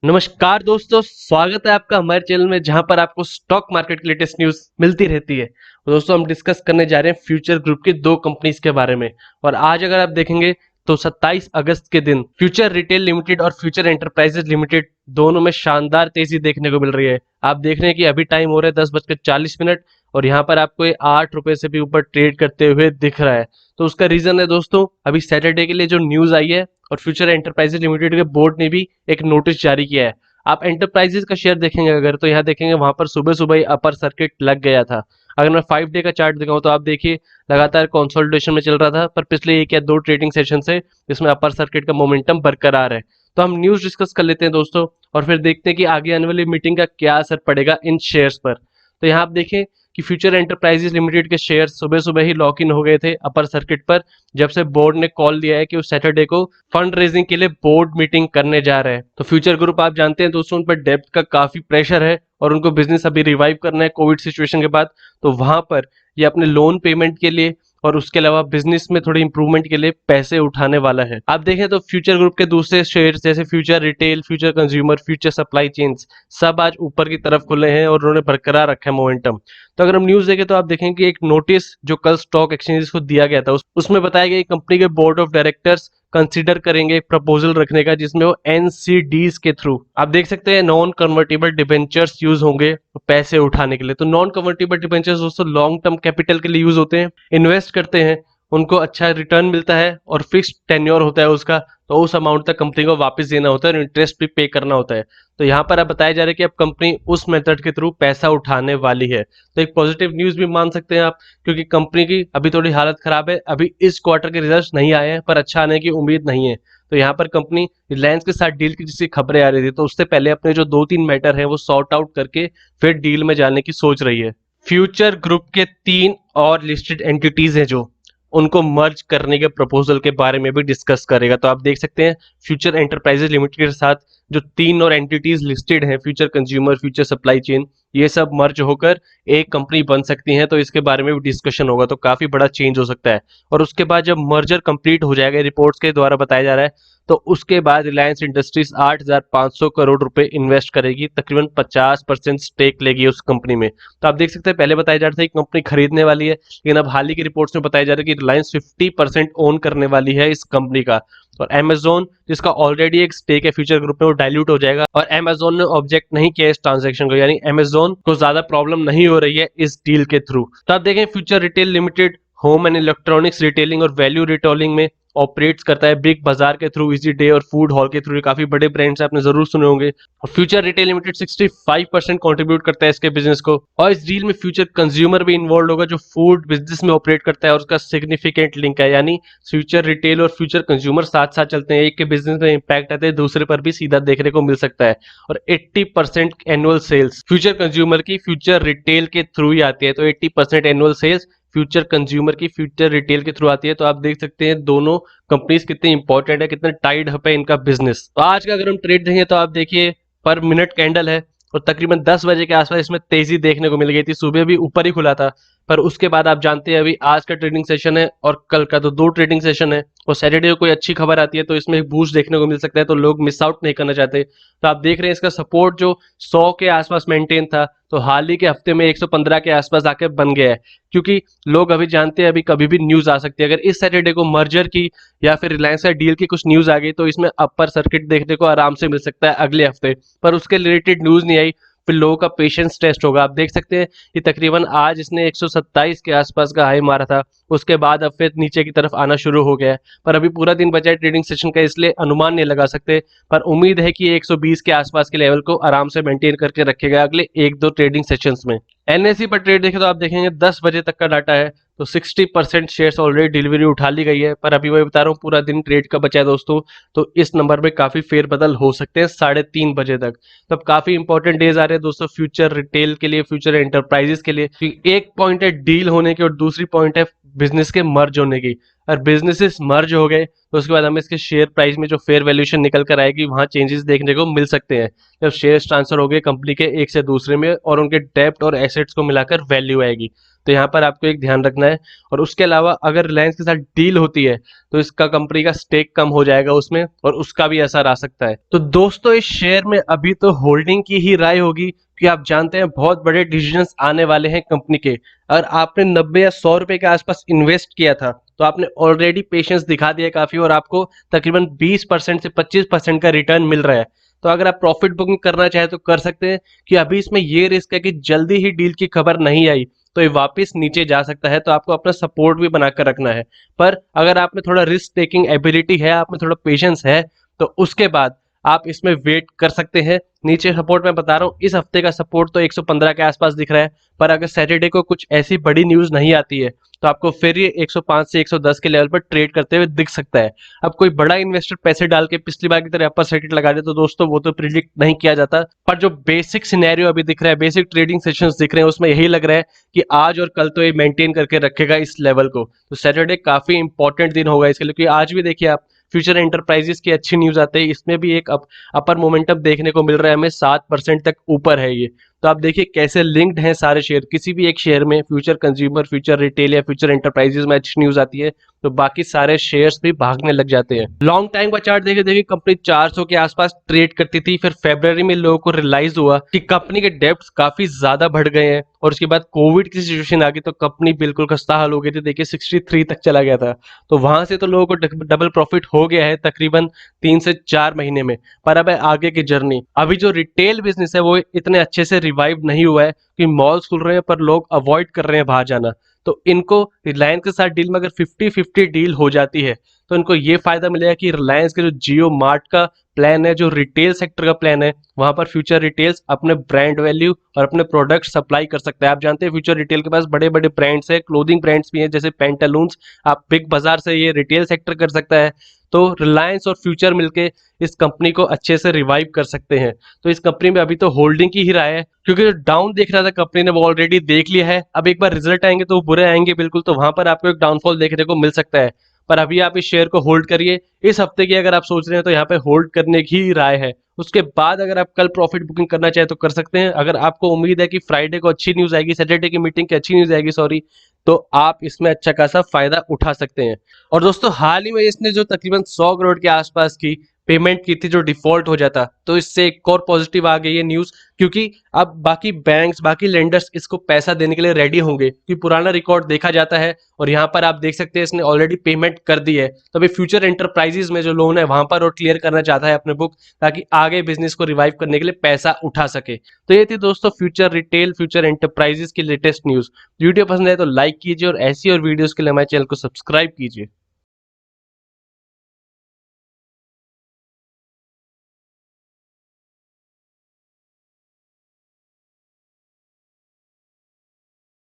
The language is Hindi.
नमस्कार दोस्तों, स्वागत है आपका हमारे चैनल में जहां पर आपको स्टॉक मार्केट की लेटेस्ट न्यूज मिलती रहती है। तो दोस्तों हम डिस्कस करने जा रहे हैं फ्यूचर ग्रुप की दो कंपनीज के बारे में। और आज अगर आप देखेंगे तो 27 अगस्त के दिन फ्यूचर रिटेल लिमिटेड और फ्यूचर एंटरप्राइजेज लिमिटेड दोनों में शानदार तेजी देखने को मिल रही है। आप देख रहे हैं कि अभी टाइम हो रहा है 10:40 और यहाँ पर आपको ये 8 रुपए से भी ऊपर ट्रेड करते हुए दिख रहा है। तो उसका रीजन है दोस्तों, अभी सैटरडे के लिए जो न्यूज आई है और फ्यूचर एंटरप्राइजेज लिमिटेड के बोर्ड ने भी एक नोटिस जारी किया है। आप एंटरप्राइजेज का शेयर देखेंगे अगर, तो यहाँ देखेंगे वहां पर सुबह सुबह ही अपर सर्किट लग गया था। अगर मैं 5 डे का चार्ट दिखाऊं तो आप देखिए लगातार कंसोलिडेशन में चल रहा था, पर पिछले 1 या 2 ट्रेडिंग सेशन से इसमें अपर सर्किट का मोमेंटम बरकरार है। तो हम न्यूज डिस्कस कर लेते हैं दोस्तों, और फिर देखते हैं कि आगे आने वाली मीटिंग का क्या असर पड़ेगा इन शेयर्स पर। तो यहाँ आप देखें कि फ्यूचर एंटरप्राइजेज लिमिटेड के शेयर सुबह सुबह ही लॉक इन हो गए थे अपर सर्किट पर, जब से बोर्ड ने कॉल दिया है कि उस सैटरडे को फंड रेजिंग के लिए बोर्ड मीटिंग करने जा रहे हैं। तो फ्यूचर ग्रुप आप जानते हैं दोस्तों, उन पर डेब्ट का काफी प्रेशर है और उनको बिजनेस अभी रिवाइव करना है कोविड सिचुएशन के बाद। तो वहां पर ये अपने लोन पेमेंट के लिए और उसके अलावा बिजनेस में थोड़ी इंप्रूवमेंट के लिए पैसे उठाने वाला है। आप देखें तो फ्यूचर ग्रुप के दूसरे शेयर जैसे future retail, future consumer, future supply chains सब आज ऊपर की तरफ खुले हैं और उन्होंने बरकरार रखा है मोमेंटम। तो अगर हम न्यूज देखें तो आप देखें कि एक नोटिस जो कल स्टॉक एक्सचेंजेस को दिया गया था उसमें बताया गया कंपनी के बोर्ड ऑफ डायरेक्टर्स कंसीडर करेंगे एक प्रपोजल रखने का, जिसमें वो एनसीडीज के थ्रू आप देख सकते हैं नॉन कन्वर्टेबल डिबेंचर्स यूज होंगे पैसे उठाने के लिए। तो नॉन कन्वर्टेबल डिबेंचर्स दोस्तों लॉन्ग टर्म कैपिटल के लिए यूज होते हैं, इन्वेस्ट करते हैं, उनको अच्छा रिटर्न मिलता है और फिक्स्ड टेन्योर होता है उसका। तो उस अमाउंट तक कंपनी को वापस देना होता है और इंटरेस्ट भी पे करना होता है। तो यहाँ पर अब बताया जा रहा है कि अब कंपनी उस मेथड के थ्रू पैसा उठाने वाली है। तो एक पॉजिटिव न्यूज भी मान सकते हैं आप, क्योंकि कंपनी की अभी थोड़ी हालत खराब है, अभी इस क्वार्टर के रिजल्ट्स नहीं आए हैं, पर अच्छा आने की उम्मीद नहीं है। तो यहाँ पर कंपनी रिलायंस के साथ डील की जिसकी खबरें आ रही थी, तो उससे पहले अपने जो 2-3 मैटर है वो सॉर्ट आउट करके फिर डील में जाने की सोच रही है। फ्यूचर ग्रुप के 3 और लिस्टेड एंटिटीज हैं जो उनको मर्ज करने के प्रपोजल के बारे में भी डिस्कस करेगा। तो आप देख सकते हैं फ्यूचर एंटरप्राइजेज लिमिटेड के साथ जो 3 और एंटिटीज लिस्टेड हैं, future consumer, future supply chain, ये सब मर्ज होकर एक कंपनी बन सकती हैं। तो इसके बारे में भी डिस्कशन होगा, तो काफी बड़ा चेंज हो सकता है। और उसके बाद जब मर्जर कंप्लीट हो जाएगा, रिपोर्ट्स के द्वारा बताया जा रहा है, तो उसके बाद रिलायंस इंडस्ट्रीज 8,500 करोड़ रुपए इन्वेस्ट करेगी, तकरीबन 50% स्टेक लेगी उस कंपनी में। तो आप देख सकते हैं पहले बताया जा रहा था कि कंपनी खरीदने वाली है, लेकिन अब हाल ही की रिपोर्ट्स में बताया जा रहा है कि रिलायंस 50% ओन करने वाली है इस कंपनी का। और Amazon जिसका ऑलरेडी एक स्टेक है फ्यूचर ग्रुप में, वो डाइल्यूट हो जाएगा। और Amazon ने ऑब्जेक्ट नहीं किया इस ट्रांजेक्शन को, यानी Amazon को ज्यादा प्रॉब्लम नहीं हो रही है इस डील के थ्रू। तो आप देखें Future Retail Limited home and electronics retailing और वैल्यू रिटेलिंग में ऑपरेट्स करता है, बिग बाजार के थ्रू, इजी डे और फूड हॉल के थ्रू, काफी बड़े ब्रांड्स आपने जरूर सुने होंगे। और फ्यूचर रिटेल लिमिटेड 65% कंट्रीब्यूट करता है इसके बिजनेस को। और इस डील में फ्यूचर कंज्यूमर भी इन्वॉल्व होगा जो फूड बिजनेस में ऑपरेट करता है, और उसका सिग्निफिकेंट लिंक है, यानी फ्यूचर रिटेल और फ्यूचर कंज्यूमर साथ साथ चलते हैं, एक के बिजनेस में इंपैक्ट आते हैं, दूसरे पर भी सीधा देखने को मिल सकता है। और 80% एनुअल सेल्स फ्यूचर कंज्यूमर की फ्यूचर रिटेल के थ्रू ही आती है। तो 80% एनुअल सेल्स फ्यूचर कंज्यूमर की फ्यूचर रिटेल के थ्रू आती है। तो आप देख सकते हैं दोनों कंपनीज कितनी इंपॉर्टेंट है, कितना टाइड अप है इनका बिजनेस। तो आज का अगर हम ट्रेड देखें तो आप देखिए पर मिनट कैंडल है, और तकरीबन 10 बजे के आसपास इसमें तेजी देखने को मिल गई थी। सुबह भी ऊपर ही खुला था, पर उसके बाद आप जानते हैं अभी आज का ट्रेडिंग सेशन है और कल का, तो 2 ट्रेडिंग सेशन है। और सैटरडे को कोई अच्छी खबर आती है तो इसमें एक बूस्ट देखने को मिल सकता है, तो लोग मिस आउट नहीं करना चाहते। तो आप देख रहे हैं इसका सपोर्ट जो 100 के आसपास मेंटेन था, तो हाल ही के हफ्ते में 115 के आसपास आके बन गया है। क्योंकि लोग अभी जानते हैं अभी कभी भी न्यूज आ सकती है, अगर इस सैटरडे को मर्जर की या फिर रिलायंस का डील की कुछ न्यूज आ गई तो इसमें अपर सर्किट देखने को आराम से मिल सकता है अगले हफ्ते। पर उसके रिलेटेड न्यूज नहीं आई, फिर लोगों का पेशेंस टेस्ट होगा। आप देख सकते हैं कि तकरीबन आज इसने 127 के आसपास का हाई मारा था, उसके बाद अब फिर नीचे की तरफ आना शुरू हो गया है। पर अभी पूरा दिन बचा है ट्रेडिंग सेशन का, इसलिए अनुमान नहीं लगा सकते, पर उम्मीद है कि 120 के आसपास के लेवल को आराम से मेंटेन करके रखेगा अगले 1-2 ट्रेडिंग सेशंस में। एनएसई पर ट्रेड देखें तो आप देखेंगे 10 बजे तक का डाटा है, तो 60% शेयर्स ऑलरेडी डिलीवरी उठा ली गई है। पर अभी मैं बता रहा हूँ पूरा दिन ट्रेड का बचा है दोस्तों, तो इस नंबर में काफी फेरबदल हो सकते हैं 3:30 बजे तक। तो अब काफी इंपॉर्टेंट डेज आ रहे हैं दोस्तों फ्यूचर रिटेल के लिए, फ्यूचर एंटरप्राइजेस के लिए। एक पॉइंट है डील होने की और दूसरी पॉइंट है बिजनेस के मर्ज होने की। और बिजनेसेस मर्ज हो गए तो उसके बाद हमें इसके शेयर प्राइस में जो फेयर वैल्यूएशन निकल कर आएगी वहां चेंजेस देखने को मिल सकते हैं, जब शेयर्स ट्रांसफर हो गए कंपनी के एक से दूसरे में और उनके डेब्ट और एसेट्स को मिलाकर वैल्यू आएगी। तो यहाँ पर आपको एक ध्यान रखना है। और उसके अलावा अगर रिलायंस के साथ डील होती है तो इसका कंपनी का स्टेक कम हो जाएगा उसमें, और उसका भी असर आ सकता है। तो दोस्तों इस शेयर में अभी तो होल्डिंग की ही राय होगी, कि आप जानते हैं बहुत बड़े डिसीजंस आने वाले हैं कंपनी के। अगर आपने 90 या 100 रुपए के आसपास इन्वेस्ट किया था तो आपने ऑलरेडी पेशेंस दिखा दिया काफी, और आपको तकरीबन 20% से 25% का रिटर्न मिल रहा है। तो अगर आप प्रॉफिट बुकिंग करना चाहे तो कर सकते हैं, कि अभी इसमें ये रिस्क है कि जल्दी ही डील की खबर नहीं आई तो ये वापस नीचे जा सकता है, तो आपको अपना सपोर्ट भी बनाकर रखना है। पर अगर आप में थोड़ा रिस्क टेकिंग एबिलिटी है, आप में थोड़ा पेशेंस है, तो उसके बाद आप इसमें वेट कर सकते हैं। नीचे सपोर्ट मैं बता रहा हूँ, इस हफ्ते का सपोर्ट तो 115 के आसपास दिख रहा है, पर अगर सैटरडे को कुछ ऐसी बड़ी न्यूज नहीं आती है तो आपको फिर ये 105 से 110 के लेवल पर ट्रेड करते हुए दिख सकता है। अब कोई बड़ा इन्वेस्टर पैसे डाल के पिछली बार की तरह अपर सर्किट लगा दे तो दोस्तों वो तो प्रिडिक्ट नहीं किया जाता, पर जो बेसिक सिनेरियो अभी दिख रहा है, बेसिक ट्रेडिंग सेशंस दिख रहे हैं, उसमें यही लग रहा है कि आज और कल तो ये मेंटेन करके रखेगा इस लेवल को। तो सैटरडे काफी इंपॉर्टेंट दिन होगा इसके लिए, क्योंकि आज भी देखिए आप फ्यूचर एंटरप्राइजेस की अच्छी न्यूज आते हैं, इसमें भी एक अपर मोमेंटम देखने को मिल रहा है हमें, 7% तक ऊपर है ये। तो आप देखिए कैसे लिंक्ड हैं सारे शेयर, किसी भी एक शेयर में फ्यूचर कंज्यूमर, फ्यूचर रिटेल या फ्यूचर एंटरप्राइजेस में अच्छी न्यूज आती है तो बाकी सारे शेयर्स भी भागने लग जाते हैं। लॉन्ग टाइम का चार्ट देखे देखिए कंपनी 400 के आसपास ट्रेड करती थी, फिर फरवरी में लोगों को रियलाइज हुआ कि कंपनी के डेब्ट्स काफी ज्यादा बढ़ गए हैं, और उसके बाद कोविड की सिचुएशन आ गई तो कंपनी बिल्कुल खस्ता हाल हो गई थी। देखिए 63 तक चला गया था, तो वहां से तो लोगों को डबल प्रॉफिट हो गया है तकरीबन 3 से 4 महीने में। पर अब है आगे की जर्नी। अभी जो रिटेल बिजनेस है वो इतने अच्छे से रिवाइव नहीं हुआ है, कि मॉल्स खुल रहे हैं पर लोग अवॉइड कर रहे हैं बाहर जाना। तो इनको रिलायंस के साथ डील में अगर 50-50 डील हो जाती है तो इनको ये फायदा मिलेगा कि रिलायंस के जो जियो मार्ट का प्लान है, जो रिटेल सेक्टर का प्लान है, वहां पर फ्यूचर रिटेल्स अपने ब्रांड वैल्यू और अपने प्रोडक्ट सप्लाई कर सकता है। आप जानते हैं फ्यूचर रिटेल के पास बड़े बड़े ब्रांड्स हैं, क्लोथिंग ब्रांड्स भी हैं जैसे पेंटालून्स। आप बिग बाजार से ये रिटेल सेक्टर कर सकता है। तो रिलायंस और फ्यूचर मिलके इस कंपनी को अच्छे से रिवाइव कर सकते हैं। तो इस कंपनी में अभी तो होल्डिंग की ही राय है, क्योंकि जो डाउन देख रहा था कंपनी ने वो ऑलरेडी देख लिया है। अब एक बार रिजल्ट आएंगे तो वो बुरे आएंगे बिल्कुल, तो वहां पर आपको एक डाउनफॉल देखने को मिल सकता है। पर अभी आप इस शेयर को होल्ड करिए। इस हफ्ते की अगर आप सोच रहे हैं तो यहाँ पे होल्ड करने की राय है। उसके बाद अगर आप कल प्रॉफिट बुकिंग करना चाहे तो कर सकते हैं। अगर आपको उम्मीद है कि फ्राइडे को अच्छी न्यूज आएगी, सैटरडे की मीटिंग की अच्छी न्यूज आएगी सॉरी, तो आप इसमें अच्छा खासा फायदा उठा सकते हैं। और दोस्तों हाल ही में इसने जो तकरीबन 100 करोड़ के आसपास की पेमेंट की थी जो डिफॉल्ट हो जाता, तो इससे एक और पॉजिटिव आ गई है न्यूज, क्योंकि अब बाकी बैंक्स, बाकी लेंडर्स इसको पैसा देने के लिए रेडी होंगे, क्योंकि पुराना रिकॉर्ड देखा जाता है। और यहाँ पर आप देख सकते हैं इसने ऑलरेडी पेमेंट कर दी है, तो अभी फ्यूचर एंटरप्राइजेस में जो लोन है वहां पर और क्लियर करना चाहता है अपने बुक, ताकि आगे बिजनेस को रिवाइव करने के लिए पैसा उठा सके। तो ये थी दोस्तों फ्यूचर रिटेल, फ्यूचर एंटरप्राइजेस की लेटेस्ट न्यूज। वीडियो पसंद है तो लाइक कीजिए, और ऐसी और वीडियोस के लिए हमारे चैनल को सब्सक्राइब कीजिए।